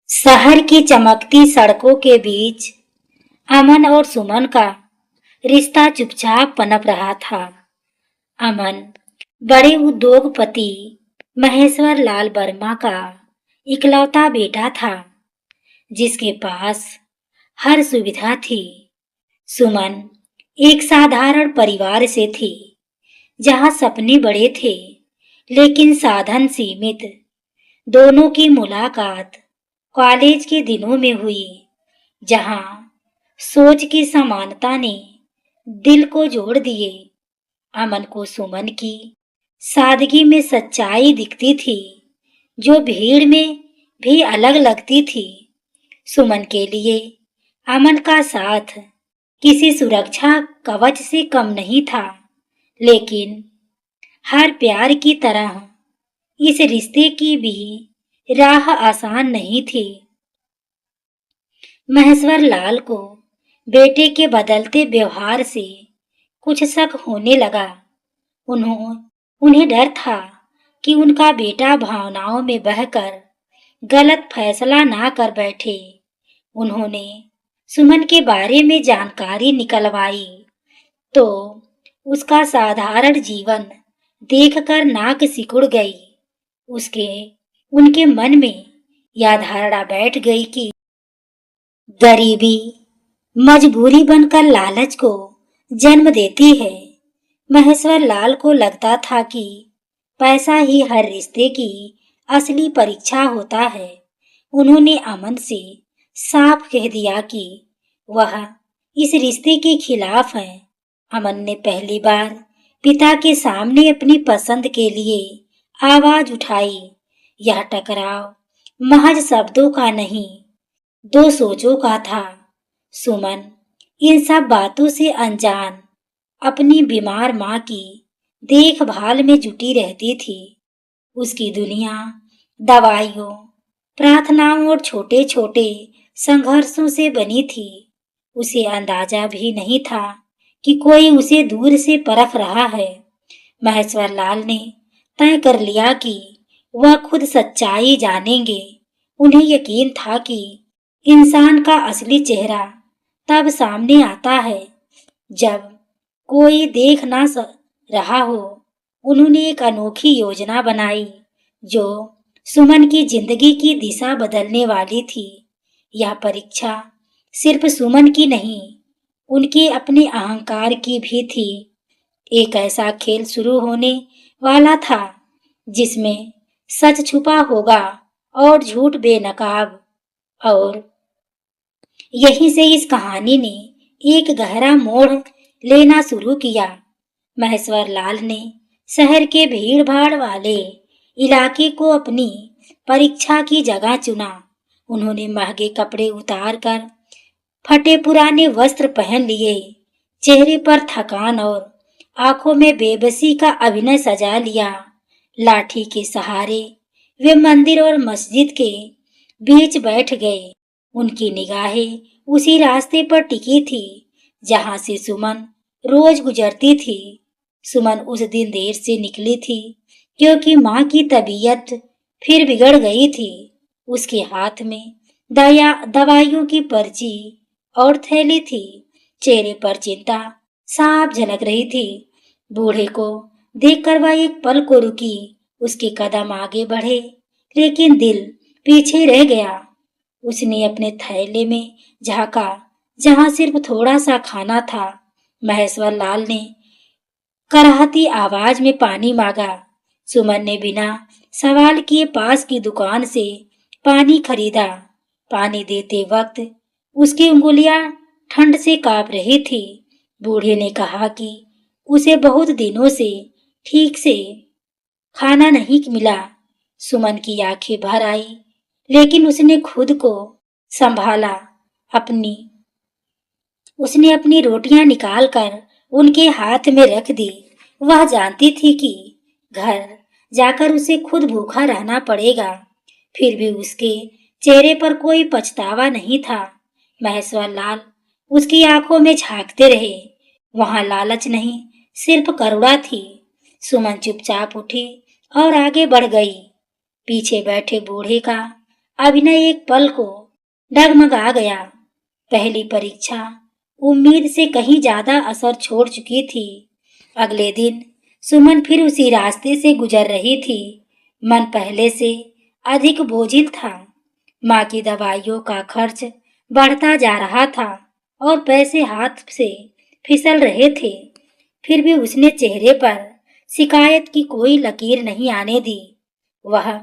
शहर की चमकती सड़कों के बीच अमन और सुमन का रिश्ता चुपचाप पनप रहा था। अमन बड़े उद्योगपति महेश्वर लाल वर्मा का इकलौता बेटा था, जिसके पास हर सुविधा थी। सुमन एक साधारण परिवार से थी, जहां सपने बड़े थे लेकिन साधन सीमित। दोनों की मुलाकात कॉलेज के दिनों में हुई, जहां सोच की समानता ने दिल को जोड़ दिए। अमन को सुमन की सादगी में सच्चाई दिखती थी, जो भीड़ में भी अलग लगती थी। सुमन के लिए अमन का साथ किसी सुरक्षा कवच से कम नहीं था, लेकिन हर प्यार की तरह इस रिश्ते की भी राह आसान नहीं थी। महेश्वर लाल को बेटे के बदलते व्यवहार से कुछ शक होने लगा। उन्हें डर था कि उनका बेटा भावनाओं में बहकर गलत फैसला ना कर बैठे। उन्होंने सुमन के बारे में जानकारी निकलवाई तो उसका साधारण जीवन देखकर नाक सिकुड़ गई। उनके मन में यह धारणा बैठ गई कि गरीबी मजबूरी बनकर लालच को जन्म देती है। महेश्वर लाल को लगता था कि पैसा ही हर रिश्ते की असली परीक्षा होता है। उन्होंने अमन से साफ कह दिया कि वह इस रिश्ते के खिलाफ है। अमन ने पहली बार पिता के सामने अपनी पसंद के लिए आवाज उठाई। यह टकराव महज शब्दों का नहीं, दो सोचों का था। सुमन इन सब बातों से अनजान अपनी बीमार माँ की देखभाल में जुटी रहती थी। उसकी दुनिया दवाइयों, प्रार्थनाओं और छोटे छोटे संघर्षों से बनी थी। उसे अंदाजा भी नहीं था कि कोई उसे दूर से परख रहा है। महेश्वर लाल ने तय कर लिया कि वह खुद सच्चाई जानेंगे। उन्हें यकीन था कि इंसान का असली चेहरा तब सामने आता है जब कोई देख ना रहा हो। उन्होंने एक अनोखी योजना बनाई जो सुमन की जिंदगी की दिशा बदलने वाली थी। यह परीक्षा सिर्फ सुमन की नहीं, उनके अपने अहंकार की भी थी। एक ऐसा खेल शुरू होने वाला था जिसमें सच छुपा होगा और झूठ बेनकाब। और यहीं से इस कहानी ने एक गहरा मोड़ लेना शुरू किया। महेश्वर लाल ने शहर के भीड़ भाड़ वाले इलाके को अपनी परीक्षा की जगह चुना। उन्होंने महंगे कपड़े उतार कर फटे पुराने वस्त्र पहन लिए, चेहरे पर थकान और आंखों में बेबसी का अभिनय सजा लिया। लाठी के सहारे वे मंदिर और मस्जिद के बीच बैठ गए। उनकी निगाहें उसी रास्ते पर टिकी थी जहां से सुमन रोज गुजरती थी। सुमन उस दिन देर से निकली थी क्योंकि माँ की तबीयत फिर बिगड़ गई थी। उसके हाथ में दवाइयों की पर्ची और थैली थी। चेहरे पर चिंता साफ झलक रही थी। बूढ़े को देखकर वह एक पल को रुकी। उसके कदम आगे बढ़े लेकिन दिल पीछे रह गया। उसने अपने थैले में झांका जहां सिर्फ थोड़ा सा खाना था। महेश्वर लाल ने कराहती आवाज में पानी मांगा। सुमन ने बिना सवाल किए पास की दुकान से पानी खरीदा। पानी देते वक्त उसकी उंगलियां ठंड से कांप रही थी। बूढ़े ने कहा कि उसे बहुत दिनों से ठीक से खाना नहीं मिला। सुमन की आंखें भर आई, लेकिन उसने खुद को संभाला। उसने अपनी रोटियां निकालकर उनके हाथ में रख दी। वह जानती थी कि घर जाकर उसे खुद भूखा रहना पड़ेगा, फिर भी उसके चेहरे पर कोई पछतावा नहीं था। महेश्वर लाल उसकी आंखों में झांकते रहे। वहां लालच नहीं, सिर्फ करुणा थी। सुमन चुपचाप उठी और आगे बढ़ गई। पीछे बैठे बूढ़े का अभिनय एक पल को डगमगा गया। पहली परीक्षा उम्मीद से कहीं ज्यादा असर छोड़ चुकी थी। अगले दिन सुमन फिर उसी रास्ते से गुजर रही थी। मन पहले से अधिक बोझिल था। माँ की दवाइयों का खर्च बढ़ता जा रहा था और पैसे हाथ से फिसल रहे थे। फिर भी उसने चेहरे पर शिकायत की कोई लकीर नहीं आने दी। वह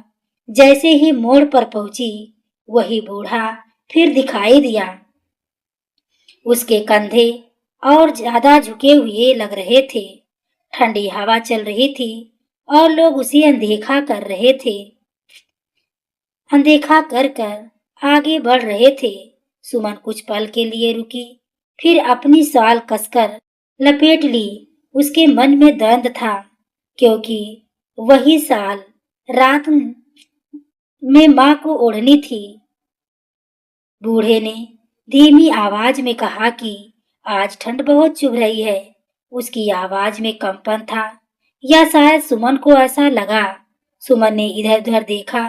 जैसे ही मोड़ पर पहुंची, वही बूढ़ा फिर दिखाई दिया। उसके कंधे और ज्यादा झुके हुए लग रहे थे। ठंडी हवा चल रही थी और लोग उसे अनदेखा कर कर आगे बढ़ रहे थे। सुमन कुछ पल के लिए रुकी, फिर अपनी शाल कसकर लपेट ली। उसके मन में दर्द था, क्योंकि वही शाल रात में माँ को ओढ़नी थी। बूढ़े ने धीमी आवाज में कहा कि आज ठंड बहुत चुभ रही है। उसकी आवाज में कंपन था, या शायद सुमन को ऐसा लगा। सुमन ने इधर उधर देखा,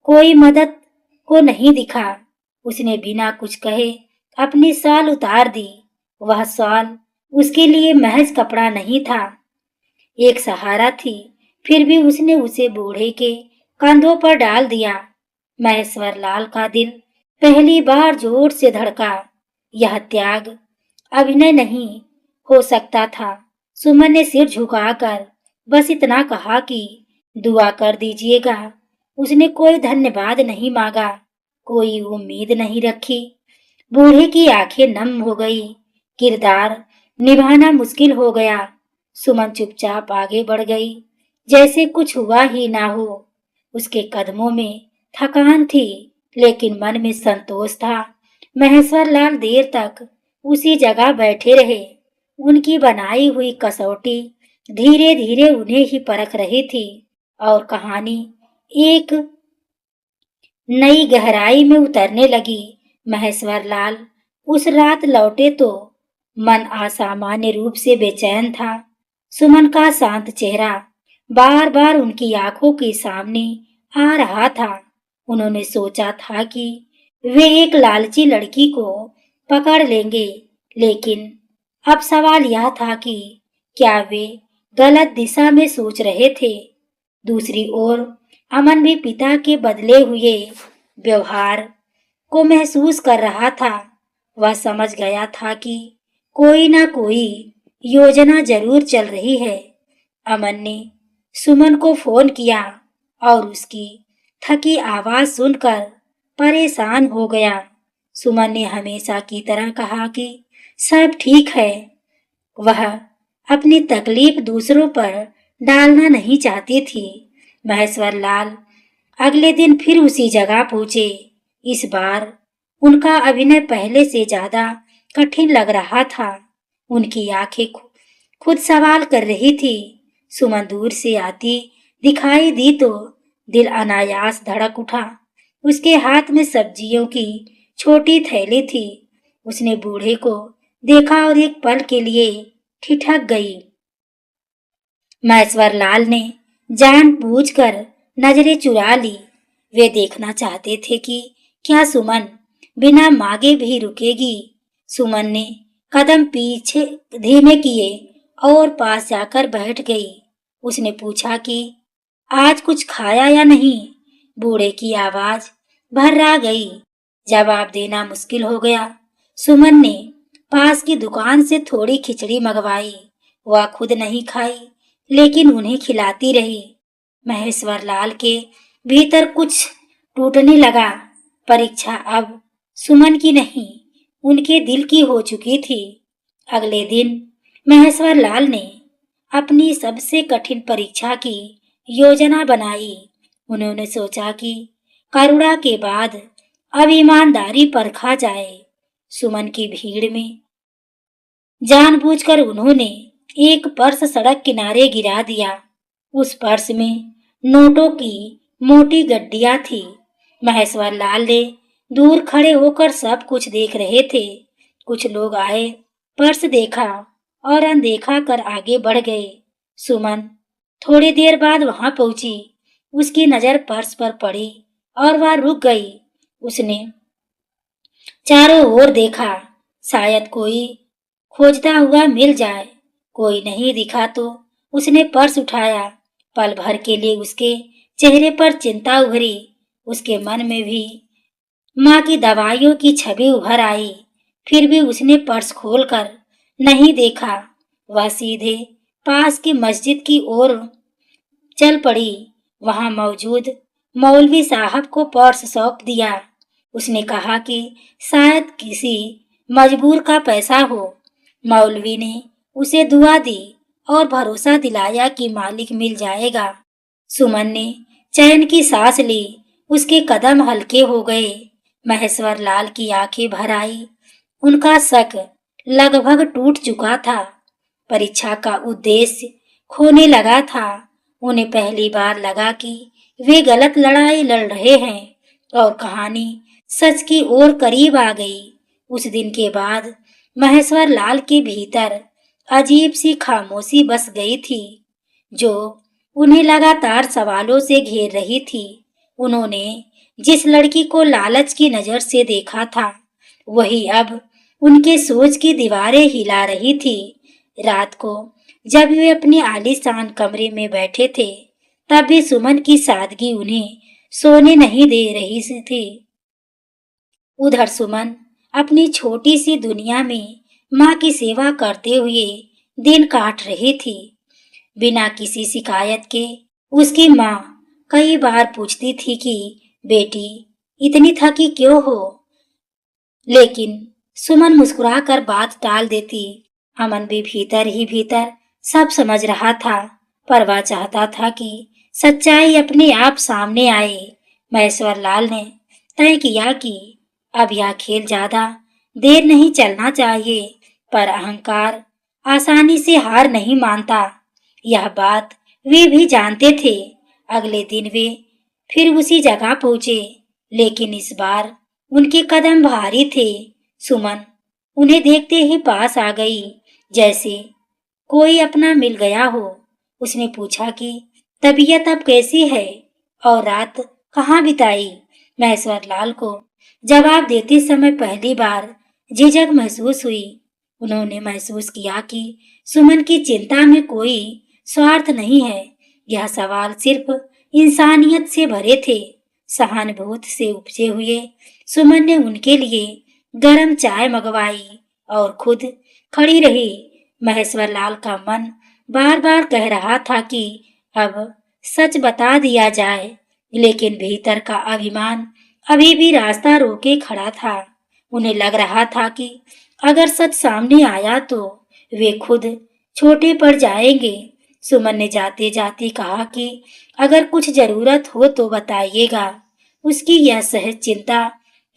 कोई मदद को नहीं दिखा। उसने बिना कुछ कहे अपनी शाल उतार दी। वह शाल उसके लिए महज कपड़ा नहीं था, एक सहारा थी। फिर भी उसने उसे बूढ़े के कंधों पर डाल दिया। महेश्वर लाल का दिल पहली बार जोर से धड़का। यह त्याग अभिनय नहीं हो सकता था। सुमन ने सिर झुकाकर बस इतना कहा कि दुआ कर दीजिएगा। उसने कोई धन्यवाद नहीं मांगा, कोई उम्मीद नहीं रखी। बूढ़े की आंखें नम हो गई। किरदार निभाना मुश्किल हो गया। सुमन चुपचाप आगे बढ़ गई, जैसे कुछ हुआ ही ना हो। उसके कदमों में थकान थी, लेकिन मन में संतोष था। महेश्वर लाल देर तक उसी जगह बैठे रहे। उनकी बनाई हुई कसौटी धीरे धीरे उन्हें ही परख रही थी और कहानी एक नई गहराई में उतरने लगी। महेश्वर लाल उस रात लौटे तो मन असामान्य रूप से बेचैन था। सुमन का शांत चेहरा बार बार उनकी आंखों के सामने आ रहा था। उन्होंने सोचा था कि वे एक लालची लड़की को पकड़ लेंगे, लेकिन अब सवाल यह था कि क्या वे गलत दिशा में सोच रहे थे। दूसरी ओर अमन भी पिता के बदले हुए व्यवहार को महसूस कर रहा था। वह समझ गया था कि कोई ना कोई योजना जरूर चल रही है। अमन ने सुमन को फोन किया और उसकी थकी आवाज सुनकर परेशान हो गया। सुमन ने हमेशा की तरह कहा कि सब ठीक है। वह अपनी तकलीफ दूसरों पर डालना नहीं चाहती थी। महेश्वर लाल अगले दिन फिर उसी जगह पहुंचे। इस बार उनका अभिनय पहले से ज्यादा कठिन लग रहा था। उनकी आंखें खुद सवाल कर रही थी। सुमन दूर से आती दिखाई दी तो दिल अनायास धड़क उठा। उसके हाथ में सब्जियों की छोटी थैली थी। उसने बूढ़े को देखा और एक पल के लिए ठिठक गई। महेश्वर लाल ने जानबूझकर नजरें चुरा ली। वे देखना चाहते थे कि क्या सुमन बिना मांगे भी रुकेगी। सुमन ने कदम पीछे धीमे किए और पास जाकर बैठ गई। उसने पूछा कि आज कुछ खाया या नहीं। बूढ़े की आवाज भर्रा गई। जवाब देना मुश्किल हो गया। सुमन ने पास की दुकान से थोड़ी खिचड़ी मंगवाई। वह खुद नहीं खाई, लेकिन उन्हें खिलाती रही। महेश्वर लाल के भीतर कुछ टूटने लगा। परीक्षा अब सुमन की नहीं, उनके दिल की हो चुकी थी। अगले दिन महेश्वर लाल ने अपनी सबसे कठिन परीक्षा की योजना बनाई। उन्होंने सोचा कि करुणा के बाद अब ईमानदारी परखा जाए। सुमन की भीड़ में जानबूझकर उन्होंने एक पर्स सड़क किनारे गिरा दिया। उस पर्स में नोटों की मोटी गड्डियां थी। महेश्वर लाल ने दूर खड़े होकर सब कुछ देख रहे थे। कुछ लोग आए, पर्स देखा और अनदेखा कर आगे बढ़ गए। सुमन थोड़ी देर बाद वहां पहुंची। उसकी नजर पर्स पर पड़ी और वह रुक गई। उसने चारों ओर देखा, शायद कोई खोजता हुआ मिल जाए। कोई नहीं दिखा तो उसने पर्स उठाया। पल भर के लिए उसके चेहरे पर चिंता उभरी। उसके मन में भी माँ की दवाइयों की छवि उभर आई। फिर भी उसने पर्स खोलकर नहीं देखा। वह सीधे पास की मस्जिद की ओर चल पड़ी। वहां मौजूद मौलवी साहब को पर्स सौंप दिया। उसने कहा कि शायद किसी मजबूर का पैसा हो। मौलवी ने उसे दुआ दी और भरोसा दिलाया कि मालिक मिल जाएगा। सुमन ने चैन की सांस ली। उसके कदम हल्के हो गए। महेश्वर लाल की आंखें भर आई। उनका शक लगभग टूट चुका था। परीक्षा का उद्देश्य खोने लगा था। उन्हें पहली बार लगा कि वे गलत लड़ाई लड़ रहे हैं और कहानी सच की ओर करीब आ गई। उस दिन के बाद महेश्वर लाल के भीतर अजीब सी खामोशी बस गई थी, जो उन्हें लगातार सवालों से घेर रही थी। उन्होंने जिस लड़की को लालच की नजर से देखा था, वही अब उनके सोच की दीवारें हिला रही थी। रात को जब वे अपने आलीशान कमरे में बैठे थे, तब भी सुमन की सादगी उन्हें सोने नहीं दे रही थी। उधर सुमन अपनी छोटी सी दुनिया में माँ की सेवा करते हुए दिन काट रही थी। बिना किसी शिकायत के उसकी माँ कई बार पूछती थी कि बेटी इतनी थकी क्यों हो, लेकिन सुमन मुस्कुराकर बात टाल देती। अमन भी भीतर ही भीतर सब समझ रहा था, पर वह चाहता था कि सच्चाई अपने आप सामने आए। महेश्वर लाल ने तय किया कि अब यह खेल ज्यादा देर नहीं चलना चाहिए, पर अहंकार आसानी से हार नहीं मानता। यह बात वे भी जानते थे। अगले दिन वे फिर उसी जगह पहुंचे, लेकिन इस बार उनके कदम भारी थे। सुमन उन्हें देखते ही पास आ गई, जैसे कोई अपना मिल गया हो। उसने पूछा कि तबीयत अब कैसी है और रात कहाँ बिताई। महेश्वर लाल को जवाब देते समय पहली बार झिझक महसूस हुई। उन्होंने महसूस किया कि सुमन की चिंता में कोई स्वार्थ नहीं है। यह सवाल सिर्फ इंसानियत से भरे थे। सहानुभूति से उपजे हुए सुमन ने उनके लिए गरम चाय मंगवाई और खुद खड़ी रही। महेश्वर लाल का मन बार बार कह रहा था कि अब सच बता दिया जाए, लेकिन भीतर का अभिमान अभी भी रास्ता रोके खड़ा था। उन्हें लग रहा था कि अगर सच सामने आया तो वे खुद छोटे पड़ जाएंगे। सुमन ने जाते जाते कहा कि अगर कुछ जरूरत हो तो बताइएगा। उसकी यह सहज चिंता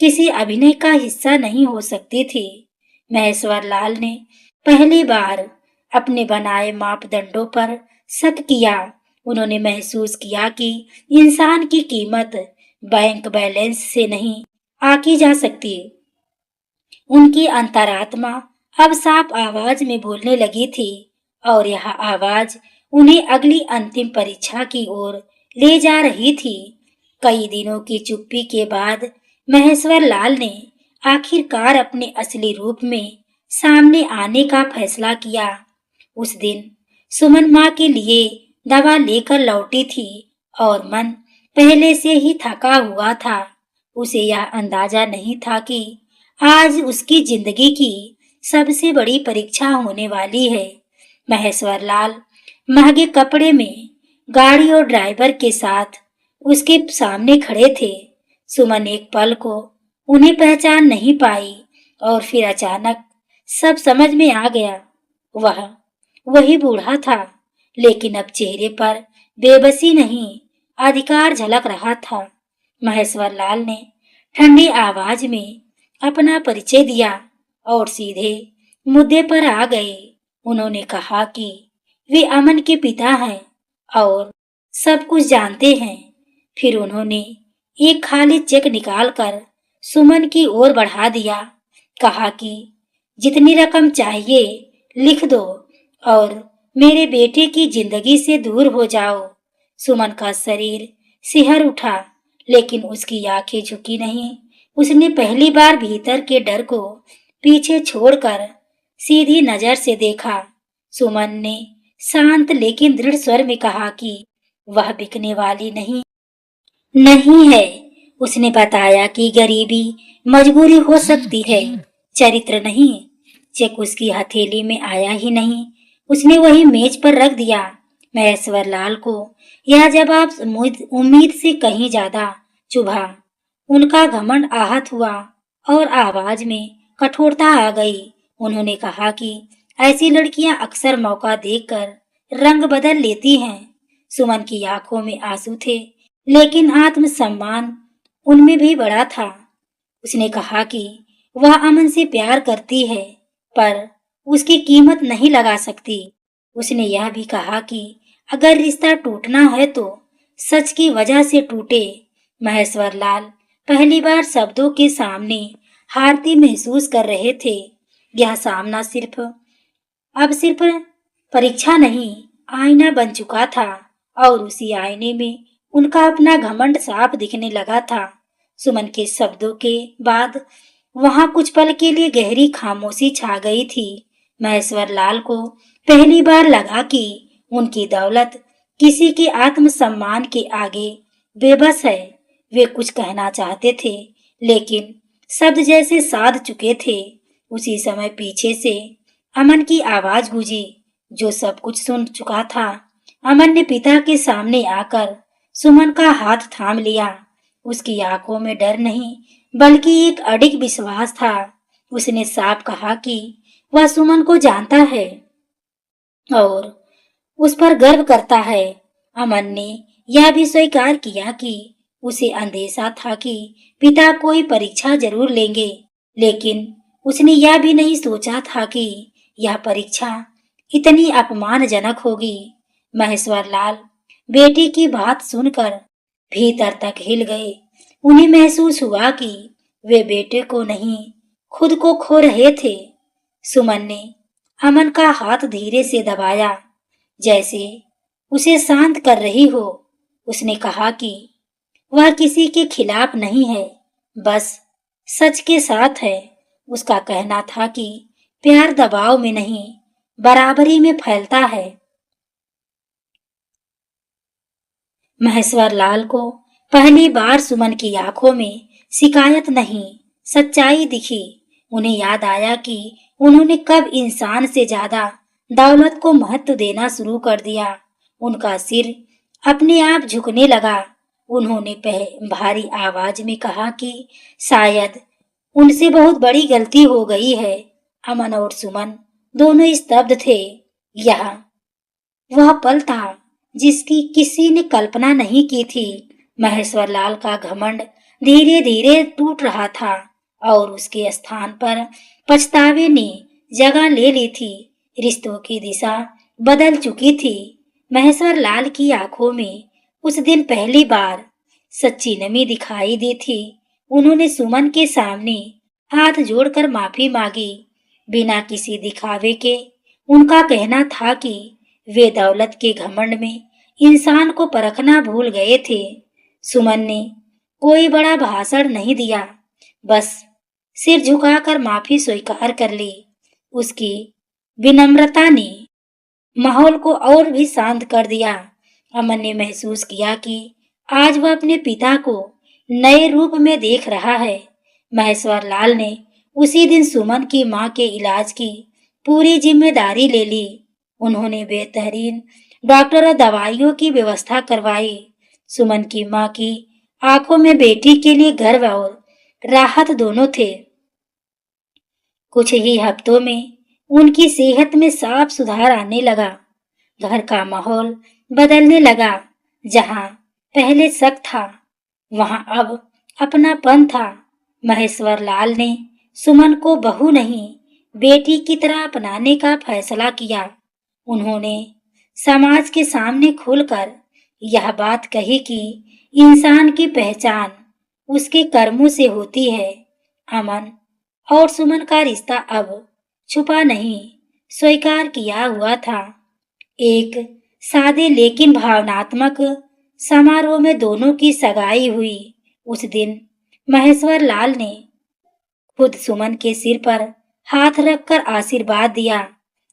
किसी अभिनय का हिस्सा नहीं हो सकती थी। महेश्वर लाल ने पहली बार अपने बनाए मापदंडों पर शक किया। उन्होंने महसूस किया कि इंसान की कीमत बैंक बैलेंस से नहीं आकी जा सकती। उनकी अंतरात्मा अब साफ आवाज में बोलने लगी थी और यह आवाज उन्हें अगली अंतिम परीक्षा की ओर ले जा रही थी। कई दिनों की चुप्पी के बाद महेश्वर लाल ने आखिरकार अपने असली रूप में सामने आने का फैसला किया। उस दिन सुमन माँ के लिए दवा लेकर लौटी थी और मन पहले से ही थका हुआ था। उसे यह अंदाजा नहीं था कि आज उसकी जिंदगी की सबसे बड़ी परीक्षा होने वाली है। महेश्वर लाल महंगे कपड़े में गाड़ी और ड्राइवर के साथ उसके सामने खड़े थे। सुमन एक पल को उन्हें पहचान नहीं पाई और फिर अचानक सब समझ में आ गया। वह वही बूढ़ा था, लेकिन अब चेहरे पर बेबसी नहीं, अधिकार झलक रहा था। महेश्वर लाल ने ठंडी आवाज में अपना परिचय दिया और सीधे मुद्दे पर आ गए। उन्होंने कहा कि वे अमन के पिता हैं और सब कुछ जानते हैं। फिर उन्होंने एक खाली चेक निकालकर सुमन की ओर बढ़ा दिया। कहा कि जितनी रकम चाहिए लिख दो और मेरे बेटे की जिंदगी से दूर हो जाओ। सुमन का शरीर सिहर उठा, लेकिन उसकी आंखें झुकी नहीं। उसने पहली बार भीतर के डर को पीछे छोड़कर सीधी नजर से देखा। सुमन ने शांत लेकिन दृढ़ स्वर में कहा कि वह बिकने वाली नहीं है। उसने बताया कि गरीबी मजबूरी हो सकती है, चरित्र नहीं। चेक उसकी हथेली में आया ही नहीं, उसने वही मेज पर रख दिया। महेश्वर लाल को यह जवाब उम्मीद से कहीं ज्यादा चुभा। उनका घमंड आहत हुआ और आवाज में कठोरता आ गई। उन्होंने कहा कि ऐसी लड़कियां अक्सर मौका देखकर रंग बदल लेती हैं। सुमन की आंखों में आंसू थे, लेकिन आत्मसम्मान उनमें भी बड़ा था। उसने कहा कि वह अमन से प्यार करती है, पर उसकी कीमत नहीं लगा सकती। उसने यह भी कहा कि अगर रिश्ता टूटना है तो सच की वजह से टूटे। महेश्वर लाल पहली बार शब्दों के सामने हारती महसूस कर रहे थे। यह सामना अब सिर्फ परीक्षा नहीं, आईना बन चुका था और उसी आईने में उनका अपना घमंड साफ दिखने लगा था। सुमन के शब्दों के बाद वहां कुछ पल के लिए गहरी खामोशी छा गई थी। महेश्वर लाल को पहली बार लगा कि उनकी दौलत किसी के आत्मसम्मान के आगे बेबस है। वे कुछ कहना चाहते थे, लेकिन शब्द जैसे साध चुके थे। उसी समय पीछे से अमन की आवाज गूंजी, जो सब कुछ सुन चुका था। अमन ने पिता के सामने आकर सुमन का हाथ थाम लिया। उसकी आंखों में डर नहीं, बल्कि एक अडिग विश्वास था। उसने साफ कहा कि वह सुमन को जानता है और उस पर गर्व करता है। अमन ने यह भी स्वीकार किया कि उसे अंदेशा था कि पिता कोई परीक्षा जरूर लेंगे, लेकिन उसने यह भी नहीं सोचा था कि यह परीक्षा इतनी अपमानजनक होगी। महेश्वर लाल बेटी की बात सुनकर भीतर तक हिल गए। उन्हें महसूस हुआ कि वे बेटे को नहीं, खुद को खो रहे थे। सुमन ने अमन का हाथ धीरे से दबाया, जैसे उसे शांत कर रही हो। उसने कहा कि वह किसी के खिलाफ नहीं है, बस सच के साथ है। उसका कहना था कि प्यार दबाव में नहीं, बराबरी में फैलता है। महेश्वर लाल को पहली बार सुमन की आंखों में शिकायत नहीं, सच्चाई दिखी। उन्हें याद आया कि उन्होंने कब इंसान से ज्यादा दौलत को महत्व देना शुरू कर दिया। उनका सिर अपने आप झुकने लगा। उन्होंने भारी आवाज में कहा कि शायद उनसे बहुत बड़ी गलती हो गई है। अमन और सुमन दोनों स्तब्ध थे। यह वह पल था जिसकी किसी ने कल्पना नहीं की थी। महेश्वर लाल का घमंड धीरे धीरे टूट रहा था और उसके स्थान पर पछतावे ने जगह ले ली थी। रिश्तों की दिशा बदल चुकी थी। महेश्वर लाल की आंखों में उस दिन पहली बार सच्ची नमी दिखाई दी थी। उन्होंने सुमन के सामने हाथ जोड़कर माफी मांगी, बिना किसी दिखावे के। उनका कहना था कि वे दौलत के घमंड में इंसान को परखना भूल गए थे। सुमन ने कोई बड़ा भाषण नहीं दिया, बस सिर झुकाकर माफी स्वीकार कर ली। उसकी विनम्रता ने माहौल को और भी शांत कर दिया। अमन ने महसूस किया कि आज वह अपने पिता को नए रूप में देख रहा है। महेश्वर लाल ने उसी दिन सुमन की मां के इलाज की पूरी जिम्मेदारी ले ली। उन्होंने बेहतरीन डॉक्टर और दवाइयों की व्यवस्था करवाई। सुमन की मां की आंखों में बेटी के लिए गर्व और राहत दोनों थे। कुछ ही हफ्तों में उनकी सेहत में साफ सुधार आने लगा। घर का माहौल बदलने लगा। जहां पहले शक था, वहां अब अपनापन था। महेश्वर लाल ने सुमन को बहू नहीं, बेटी की तरह अपनाने का फैसला किया। उन्होंने समाज के सामने खुलकर यह बात कही कि इंसान की पहचान उसके कर्मों से होती है। अमन और सुमन का रिश्ता अब छुपा नहीं, स्वीकार किया हुआ था। एक सादे लेकिन भावनात्मक समारोह में दोनों की सगाई हुई। उस दिन महेश्वर लाल ने खुद सुमन के सिर पर हाथ रखकर आशीर्वाद दिया।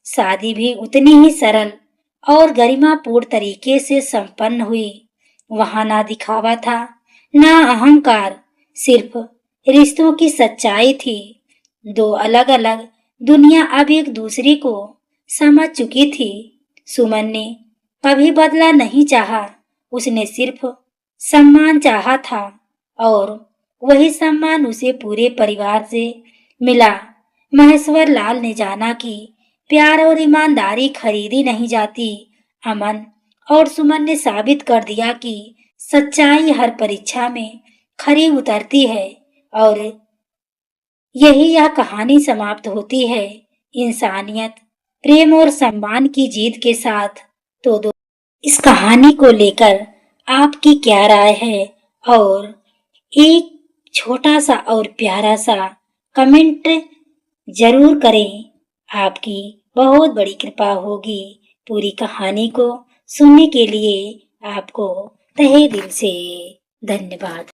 शादी भी उतनी ही सरल और गरिमापूर्ण तरीके से संपन्न हुई। वहां ना दिखावा था, ना अहंकार, सिर्फ रिश्तों की सच्चाई थी। दो अलग अलग दुनिया अब एक दूसरे को समझ चुकी थी। सुमन ने कभी बदला नहीं चाहा, उसने सिर्फ सम्मान चाहा था और वही सम्मान उसे पूरे परिवार से मिला। महेश्वर लाल ने जाना कि प्यार और ईमानदारी खरीदी नहीं जाती। अमन और सुमन ने साबित कर दिया कि सच्चाई हर परीक्षा में खरी उतरती है। और यही यह कहानी समाप्त होती है इंसानियत, प्रेम और सम्मान की जीत के साथ। तो इस कहानी को लेकर आपकी क्या राय है? और एक छोटा सा और प्यारा सा कमेंट जरूर करें। आपकी बहुत बड़ी कृपा होगी। पूरी कहानी को सुनने के लिए आपको तहे दिल से धन्यवाद।